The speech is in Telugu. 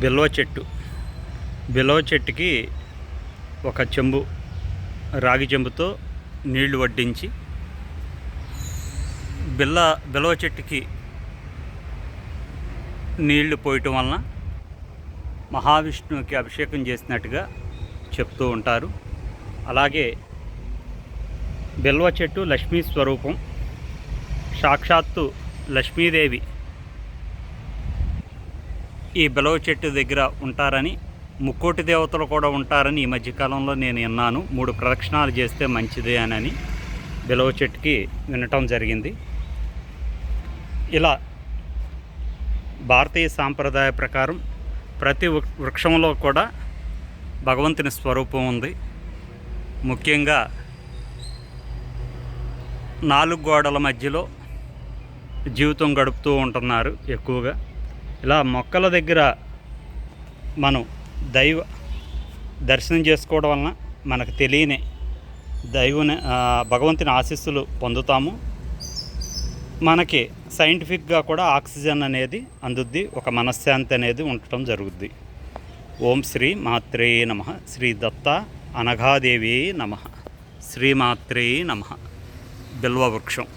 బిల్వ చెట్టు. బిల్వ చెట్టుకి ఒక చెంబు రాగి చెంబుతో నీళ్లు వడ్డించి బిల్వ చెట్టుకి నీళ్లు పోయటం వలన మహావిష్ణువుకి అభిషేకం చేసినట్టుగా చెప్తూ ఉంటారు. అలాగే బిల్వ చెట్టు లక్ష్మీ స్వరూపం. సాక్షాత్తు లక్ష్మీదేవి ఈ బిల్వ చెట్టు దగ్గర ఉంటారని, ముక్కోటి దేవతలు కూడా ఉంటారని ఈ మధ్యకాలంలో నేను విన్నాను. 3 ప్రదక్షిణాలు చేస్తే మంచిది అని బిల్వ చెట్టుకి వినటం జరిగింది. ఇలా భారతీయ సాంప్రదాయ ప్రకారం ప్రతి వృక్షంలో కూడా భగవంతుని స్వరూపం ఉంది. ముఖ్యంగా 4 గోడల మధ్యలో జీవితం గడుపుతూ ఉంటున్నారు ఎక్కువగా. ఇలా మొక్కల దగ్గర మనం దైవ దర్శనం చేసుకోవడం వలన మనకు తెలియని భగవంతుని ఆశీస్సులు పొందుతాము. మనకి సైంటిఫిక్గా కూడా ఆక్సిజన్ అనేది అందుద్ది, ఒక మనశ్శాంతి అనేది ఉండటం జరుగుద్ది. ఓం శ్రీ మాత్రే నమః. శ్రీ దత్త అనఘాదేవి నమః. శ్రీమాత్రే నమః. బిల్వ వృక్షం.